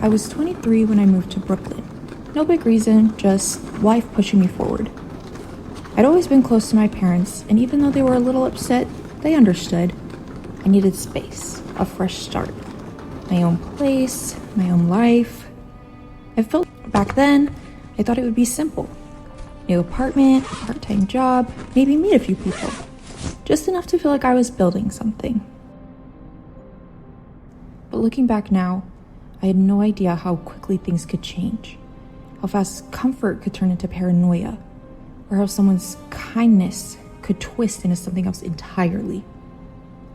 I was 23 when I moved to Brooklyn. No big reason, just life pushing me forward. I'd always been close to my parents, and even though they were a little upset, they understood. I needed space, a fresh start. My own place, my own life. I felt back then, I thought it would be simple. New apartment, part-time job, maybe meet a few people. Just enough to feel like I was building something. But looking back now, I had no idea how quickly things could change. How fast comfort could turn into paranoia. Or how someone's kindness could twist into something else entirely.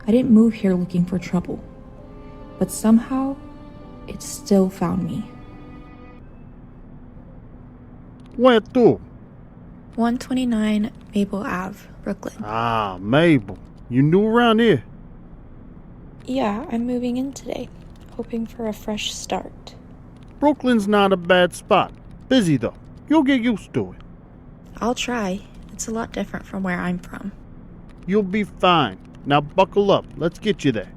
I didn't move here looking for trouble. But somehow, it still found me. Where to? 129 Maple Ave, Brooklyn. Ah, Mabel. You new around here? Yeah, I'm moving in today, hoping for a fresh start. Brooklyn's not a bad spot. Busy though. You'll get used to it. I'll try. It's a lot different from where I'm from. You'll be fine. Now buckle up. Let's get you there.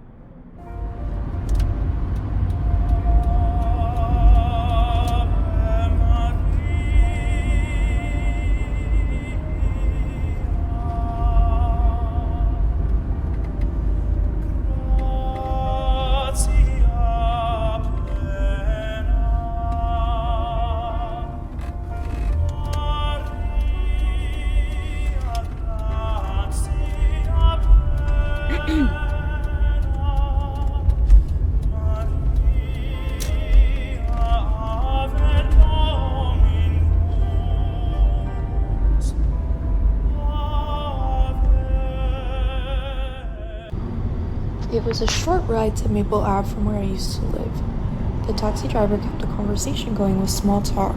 It was a short ride to Maple Ave from where I used to live. The taxi driver kept the conversation going with small talk.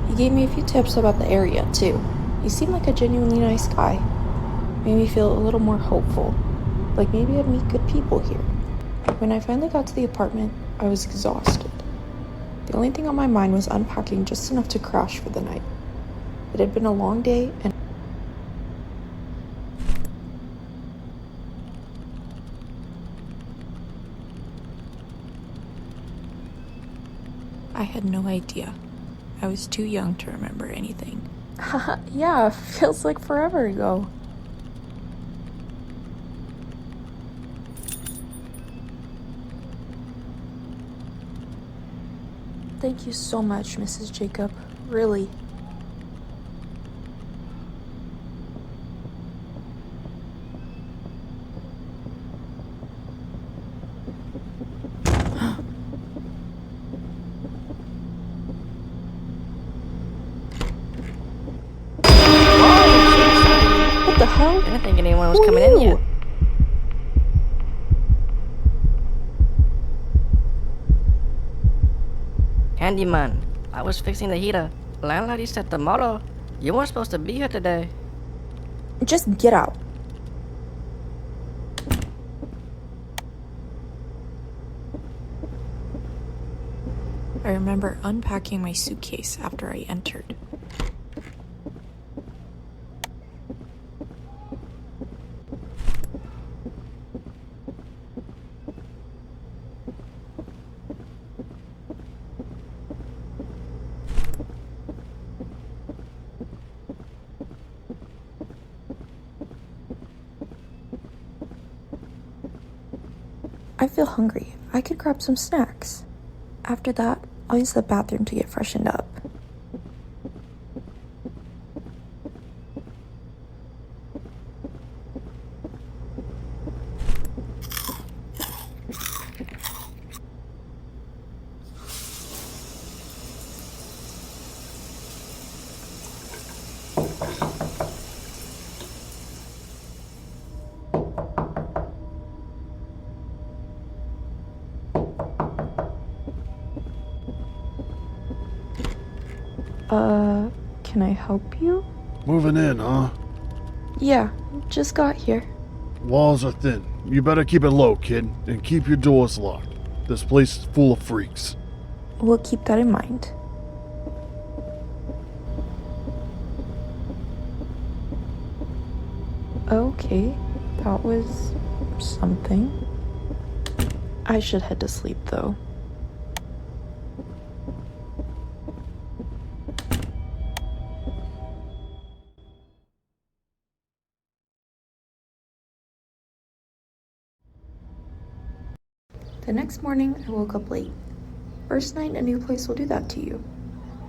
He gave me a few tips about the area, too. He seemed like a genuinely nice guy. Made me feel a little more hopeful, like maybe I'd meet good people here. When I finally got to the apartment, I was exhausted. The only thing on my mind was unpacking just enough to crash for the night. It had been a long day, and I had no idea. I was too young to remember anything. Yeah, feels like forever ago. Thank you so much, Mrs. Jacob. Really. What the hell? I didn't think anyone was coming in yet. Handyman, I was fixing the heater. Landlady said tomorrow. You weren't supposed to be here today. Just get out. I remember unpacking my suitcase after I entered. I feel hungry. I could grab some snacks. After that, I'll use the bathroom to get freshened up. Can I help you? Moving in, huh? Yeah, just got here. Walls are thin. You better keep it low, kid, and keep your doors locked. This place is full of freaks. We'll keep that in mind. Okay, that was something. I should head to sleep, though. The next morning, I woke up late. First night, a new place will do that to you.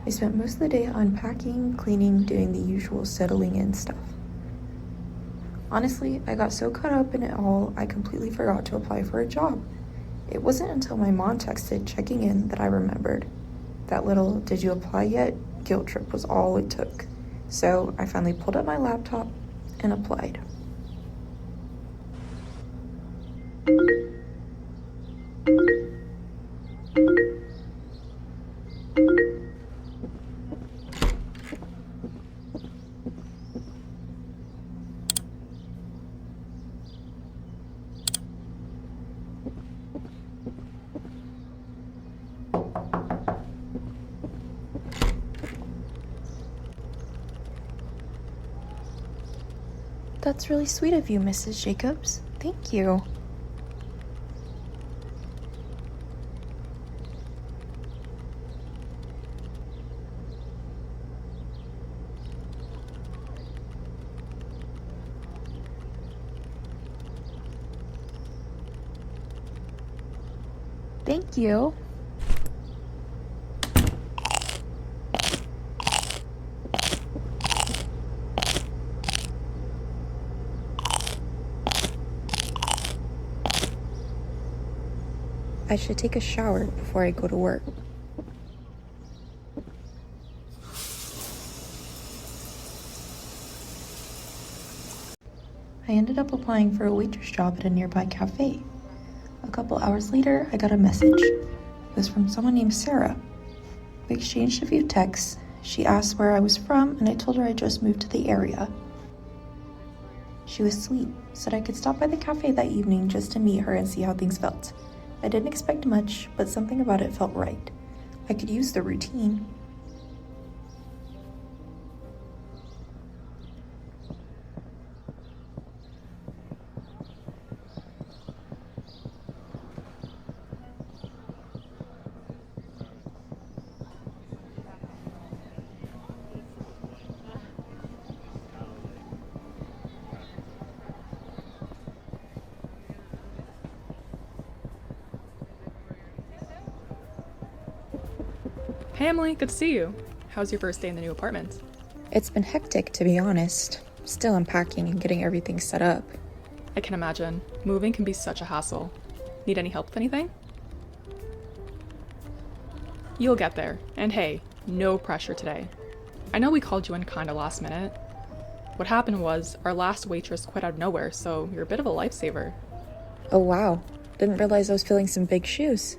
I spent most of the day unpacking, cleaning, doing the usual settling in stuff. Honestly, I got so caught up in it all, I completely forgot to apply for a job. It wasn't until my mom texted checking in that I remembered. That little "did you apply yet?" guilt trip was all it took. So I finally pulled up my laptop and applied. That's really sweet of you, Mrs. Jacobs. Thank you. Thank you. I should take a shower before I go to work. I ended up applying for a waitress job at a nearby cafe. A couple hours later, I got a message. It was from someone named Sarah. We exchanged a few texts. She asked where I was from, and I told her I just moved to the area. She was sweet, said I could stop by the cafe that evening just to meet her and see how things felt. I didn't expect much, but something about it felt right. I could use the routine. Hey Emily, good to see you. How's your first day in the new apartment? It's been hectic, to be honest. Still unpacking and getting everything set up. I can imagine. Moving can be such a hassle. Need any help with anything? You'll get there. And hey, no pressure today. I know we called you in kinda last minute. What happened was, our last waitress quit out of nowhere, so you're a bit of a lifesaver. Oh wow, didn't realize I was filling some big shoes.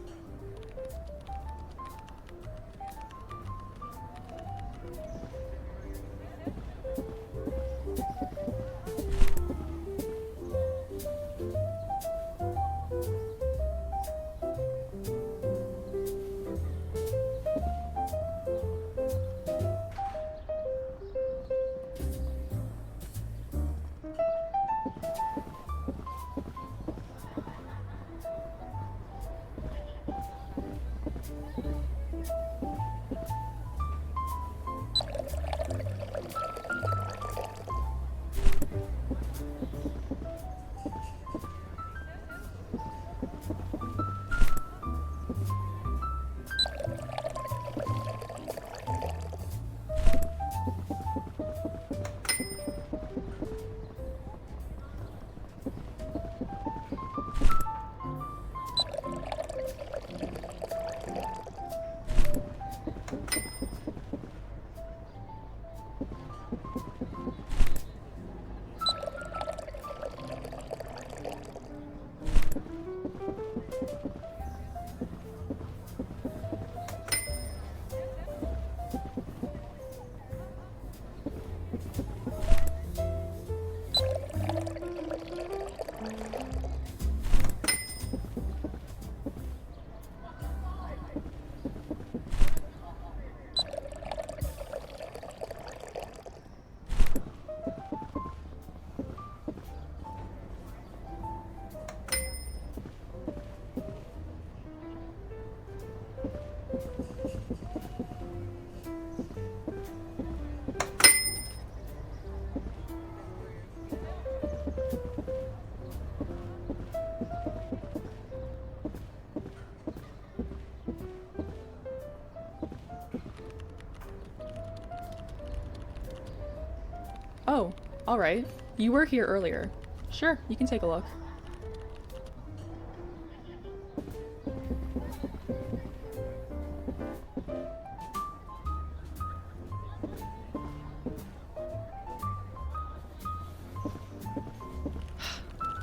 Alright, you were here earlier. Sure, you can take a look.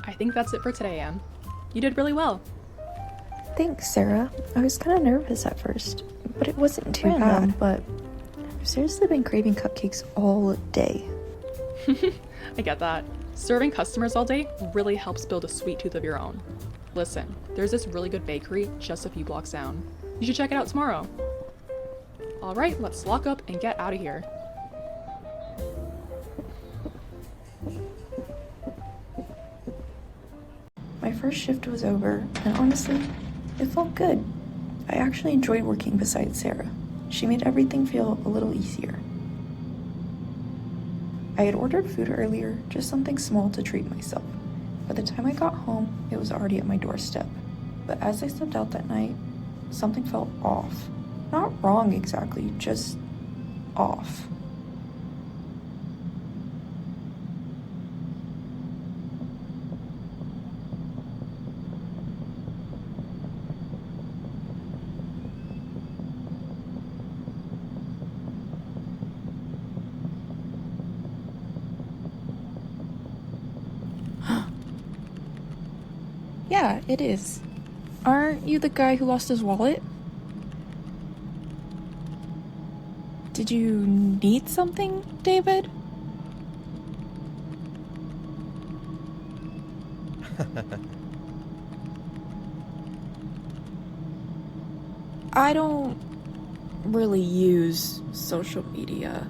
I think that's it for today, Anne. You did really well. Thanks, Sarah. I was kind of nervous at first, but it wasn't too bad. But I've seriously been craving cupcakes all day. I get that. Serving customers all day really helps build a sweet tooth of your own. Listen, there's this really good bakery just a few blocks down. You should check it out tomorrow. Alright, let's lock up and get out of here. My first shift was over, and honestly, it felt good. I actually enjoyed working beside Sarah. She made everything feel a little easier. I had ordered food earlier, just something small to treat myself. By the time I got home, it was already at my doorstep. But as I stepped out that night, something felt off. Not wrong exactly, just off. Yeah, it is. Aren't you the guy who lost his wallet? Did you need something, David? I don't really use social media.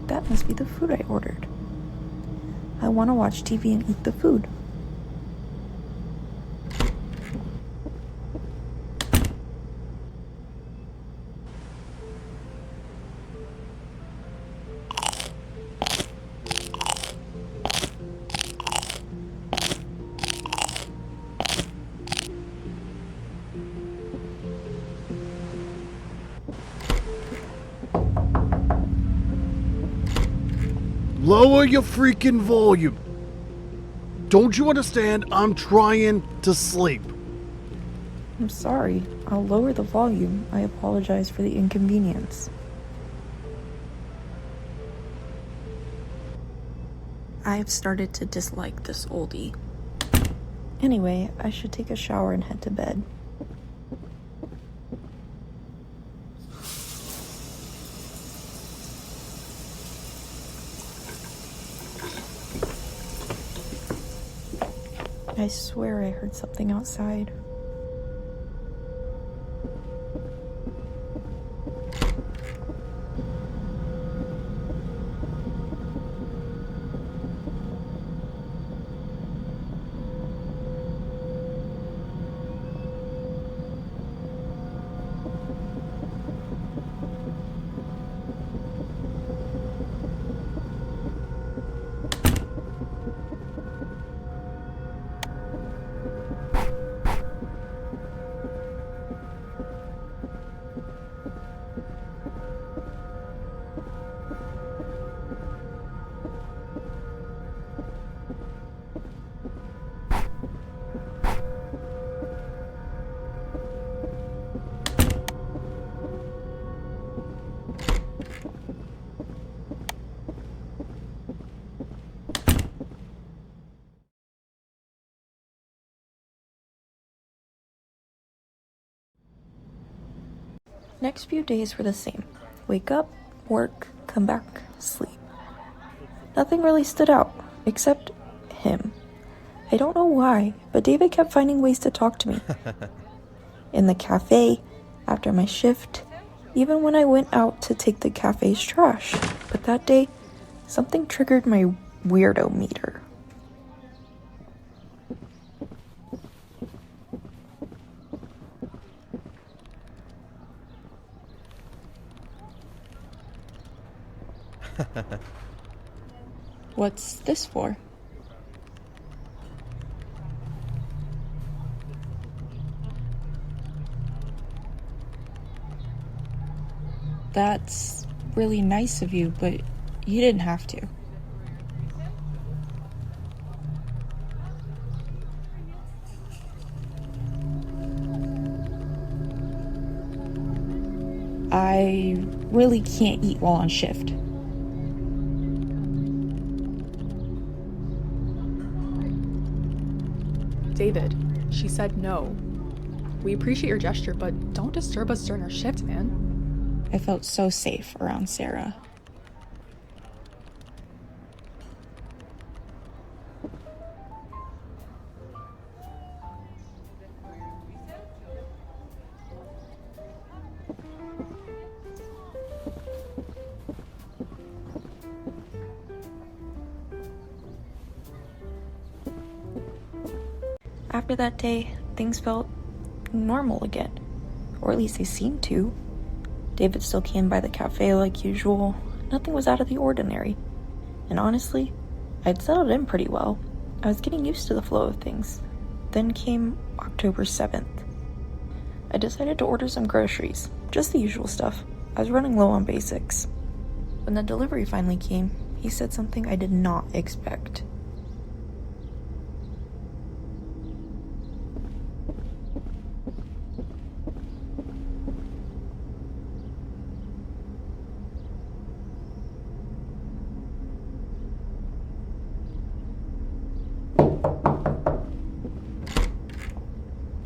That must be the food I ordered. I want to watch TV and eat the food. Lower your freaking volume. Don't you understand? I'm trying to sleep. I'm sorry. I'll lower the volume. I apologize for the inconvenience. I've started to dislike this oldie. Anyway, I should take a shower and head to bed. I swear I heard something outside. Next few days were the same. Wake up, work, come back, sleep. Nothing really stood out, except him. I don't know why, but David kept finding ways to talk to me. In the cafe, after my shift, even when I went out to take the cafe's trash. But that day, something triggered my weirdo meter. What's this for? That's really nice of you, but you didn't have to. I really can't eat while on shift. David, she said no. We appreciate your gesture, but don't disturb us during our shift, man. I felt so safe around Sarah. After that day, things felt normal again. Or at least they seemed to. David still came by the cafe like usual. Nothing was out of the ordinary. And honestly, I'd settled in pretty well. I was getting used to the flow of things. Then came October 7th. I decided to order some groceries. Just the usual stuff. I was running low on basics. When the delivery finally came, he said something I did not expect.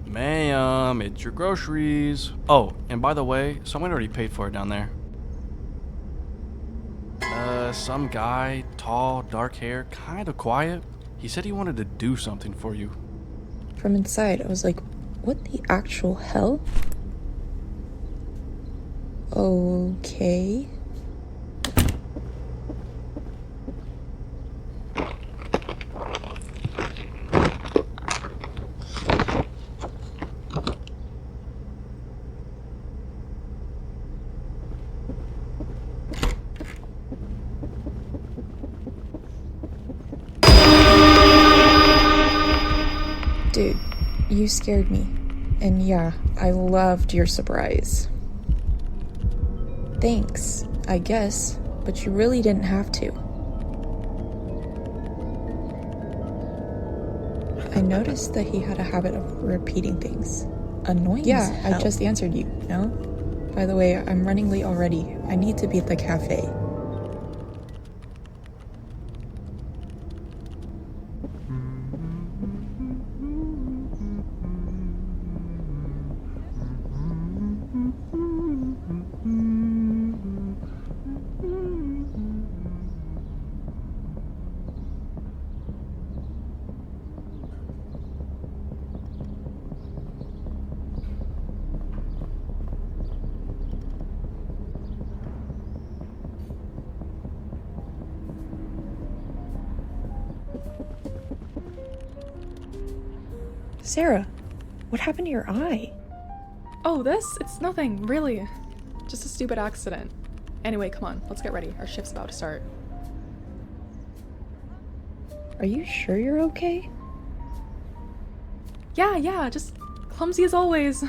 Ma'am, it's your groceries. Oh, and by the way, someone already paid for it down there. Some guy, tall, dark hair, kinda quiet. He said he wanted to do something for you. From inside, I was like, what the actual hell? Okay. Dude, you scared me. And yeah, I loved your surprise. Thanks, I guess, but you really didn't have to. I noticed that he had a habit of repeating things. Annoying as hell. I just answered you, no? By the way, I'm running late already. I need to be at the cafe. Sarah, what happened to your eye? Oh, this? It's nothing, really. Just a stupid accident. Anyway, come on, let's get ready. Our shift's about to start. Are you sure you're okay? Yeah, just clumsy as always.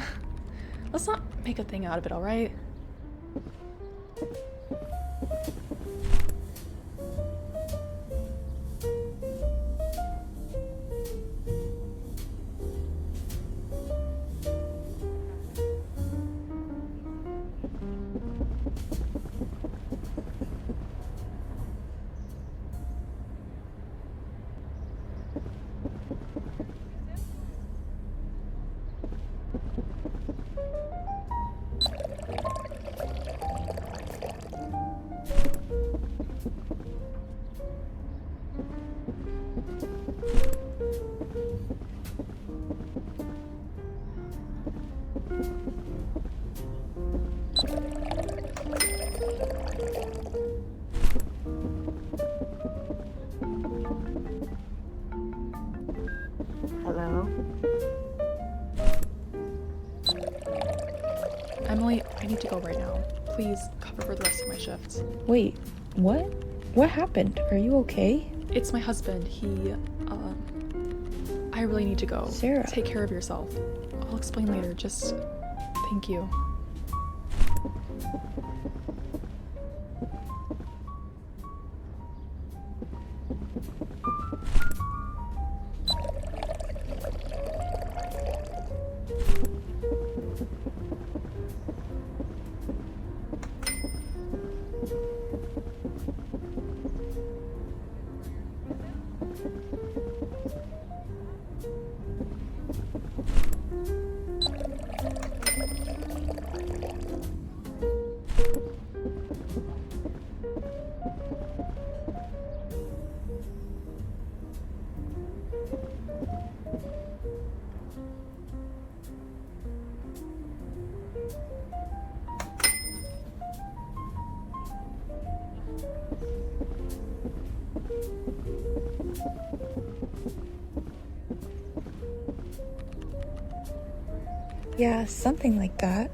Let's not make a thing out of it, alright? Hello? Emily, I need to go right now. Please cover for the rest of my shifts. Wait, What? What happened? Are you okay? It's my husband. I really need to go. Sarah. Take care of yourself. I'll explain later. Just thank you. Yeah, something like that.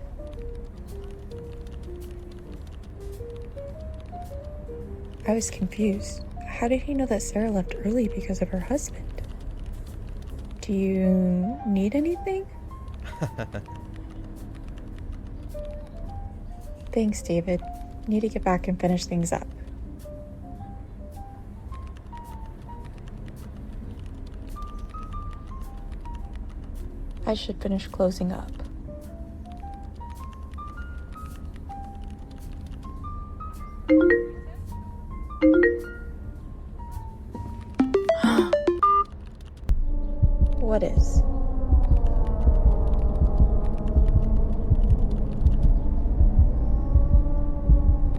I was confused. How did he know that Sarah left early because of her husband? Do you need anything? Thanks, David. Need to get back and finish things up. I should finish closing up. What is?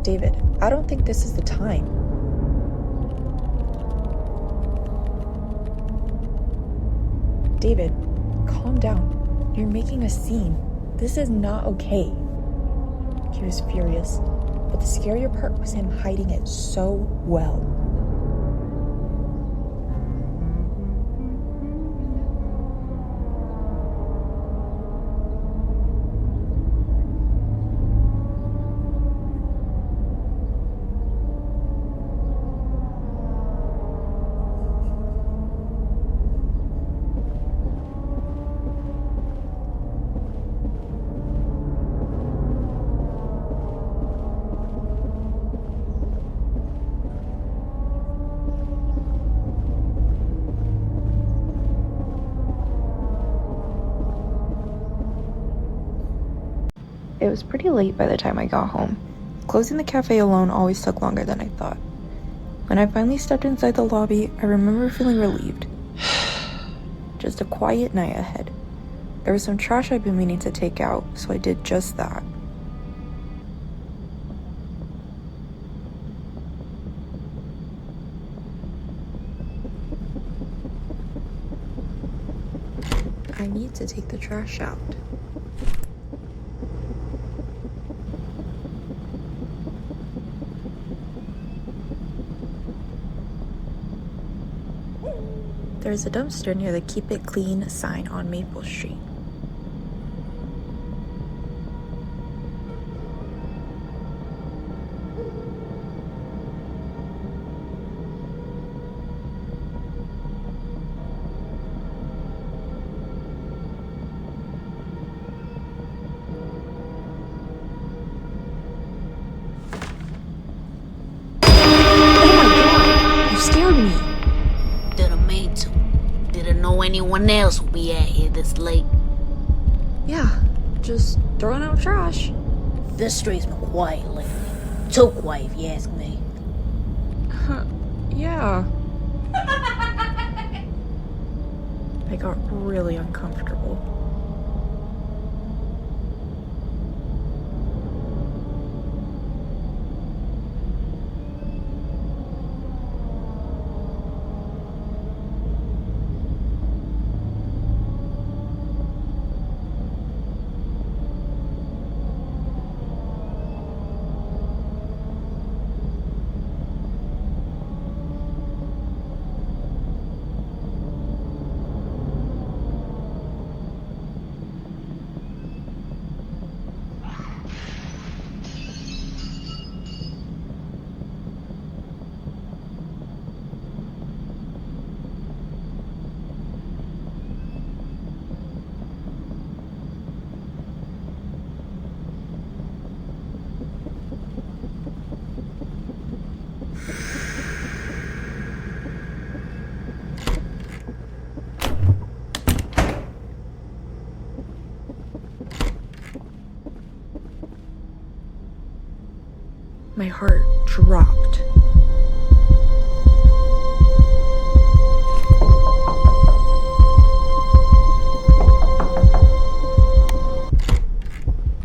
David, I don't think this is the time. David, calm down. You're making a scene. This is not okay. He was furious, but the scarier part was him hiding it so well. It was pretty late by the time I got home. Closing the cafe alone always took longer than I thought. When I finally stepped inside the lobby, I remember feeling relieved. Just a quiet night ahead. There was some trash I'd been meaning to take out, so I did just that. I need to take the trash out. There's a dumpster near the Keep It Clean sign on Maple Street. You scared me. Didn't mean to. Didn't know anyone else would be out here this late. Yeah, just throwing out trash. This street's been quiet lately. Too quiet if you ask me. Yeah. I got really uncomfortable. heart dropped.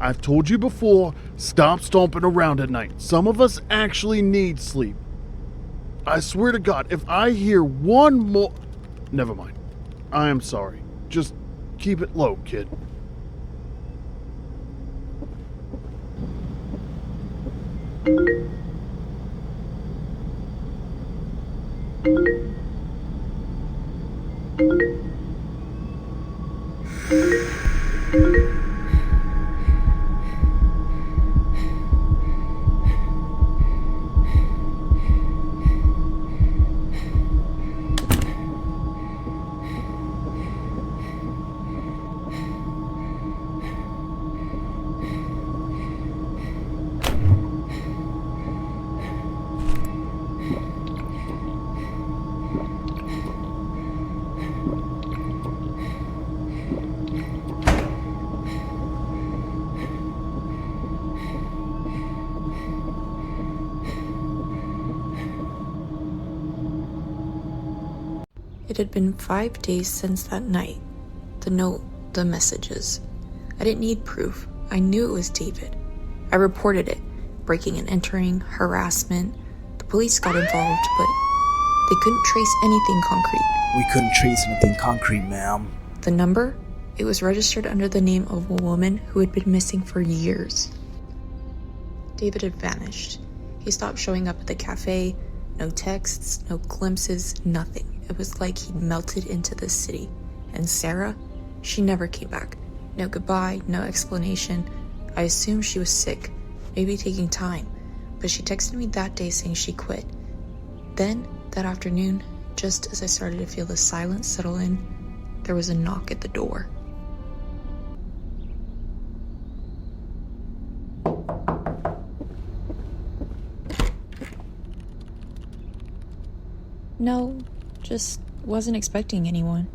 I've told you before, stop stomping around at night. Some of us actually need sleep. I swear to God, if I hear one more... Never mind. I am sorry. Just keep it low, kid. It had been 5 days since that night. The note, the messages. I didn't need proof. I knew it was David. I reported it. Breaking and entering, harassment. The police got involved, but they couldn't trace anything concrete. We couldn't trace anything concrete, ma'am. The number? It was registered under the name of a woman who had been missing for years. David had vanished. He stopped showing up at the cafe. No texts, no glimpses, nothing. It was like he'd melted into the city. And Sarah? She never came back. No goodbye, no explanation. I assumed she was sick, maybe taking time. But she texted me that day saying she quit. Then, that afternoon, just as I started to feel the silence settle in, there was a knock at the door. No, just wasn't expecting anyone.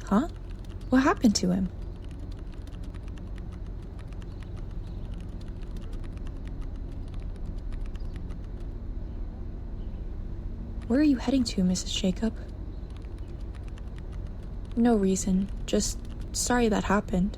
Huh? What happened to him? Where are you heading to, Mrs. Jacob? No reason, just sorry that happened.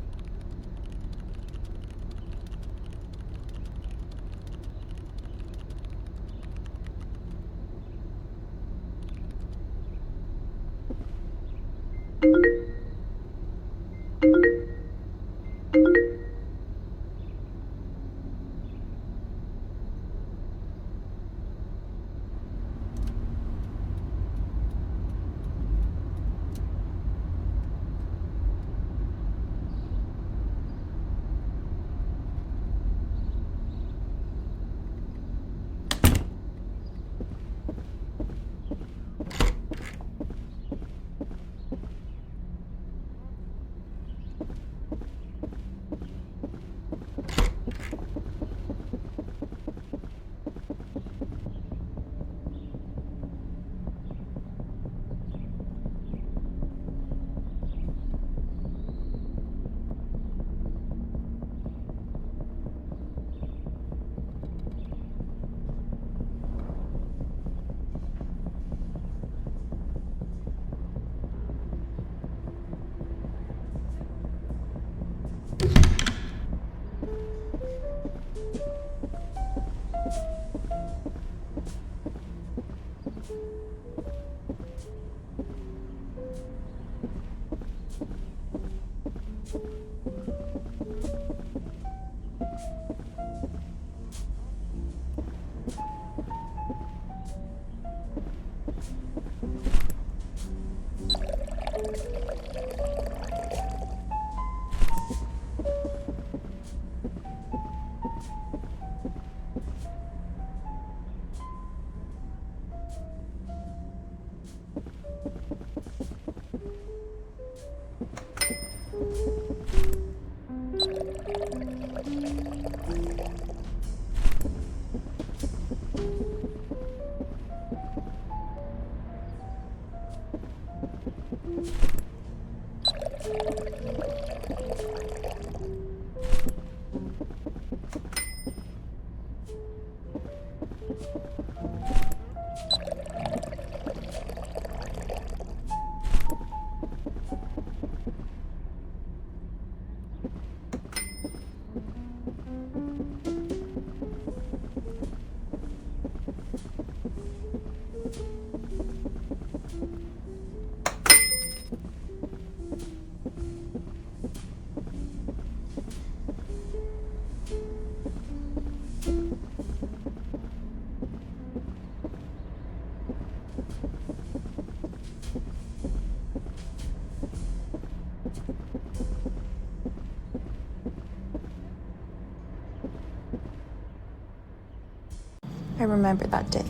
I remember that day.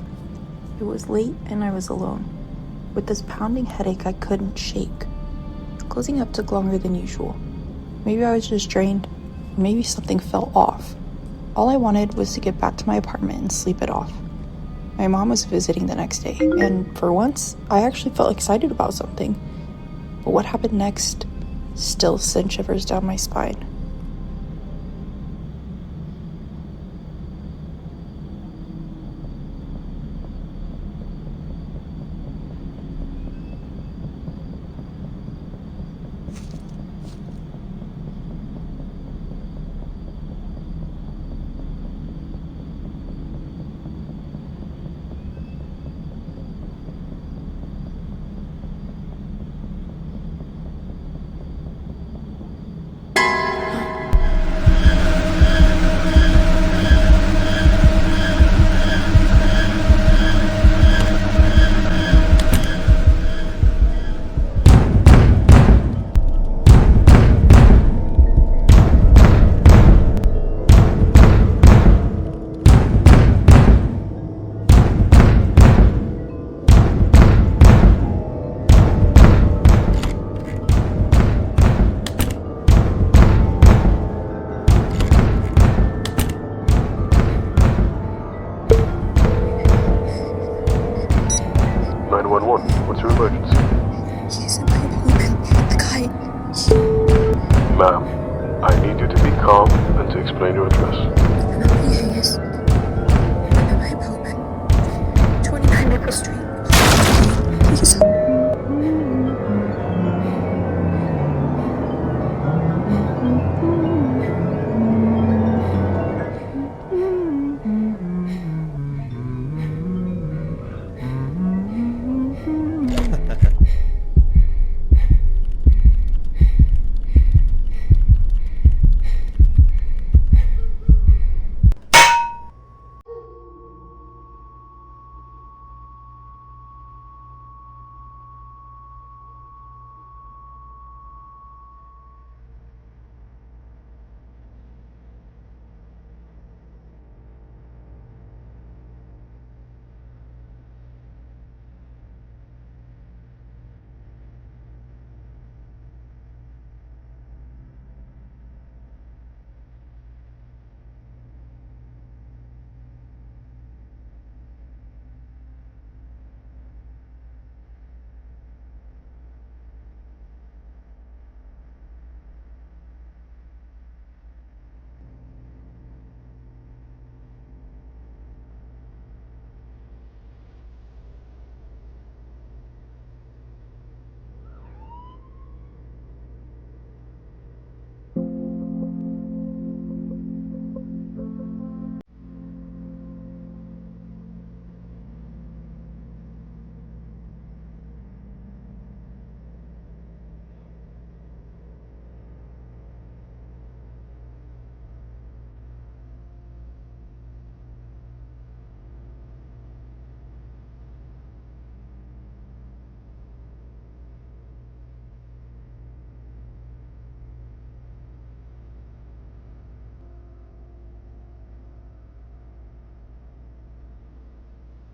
It was late and I was alone, with this pounding headache I couldn't shake. Closing up took longer than usual. Maybe I was just drained, or maybe something felt off. All I wanted was to get back to my apartment and sleep it off. My mom was visiting the next day, and for once, I actually felt excited about something. But what happened next still sent shivers down my spine. What's your emergency? He's in my apartment. The guy. Ma'am, I need you to be calm and to explain your address. He is. I'm in my apartment. 29 Maple Street. He's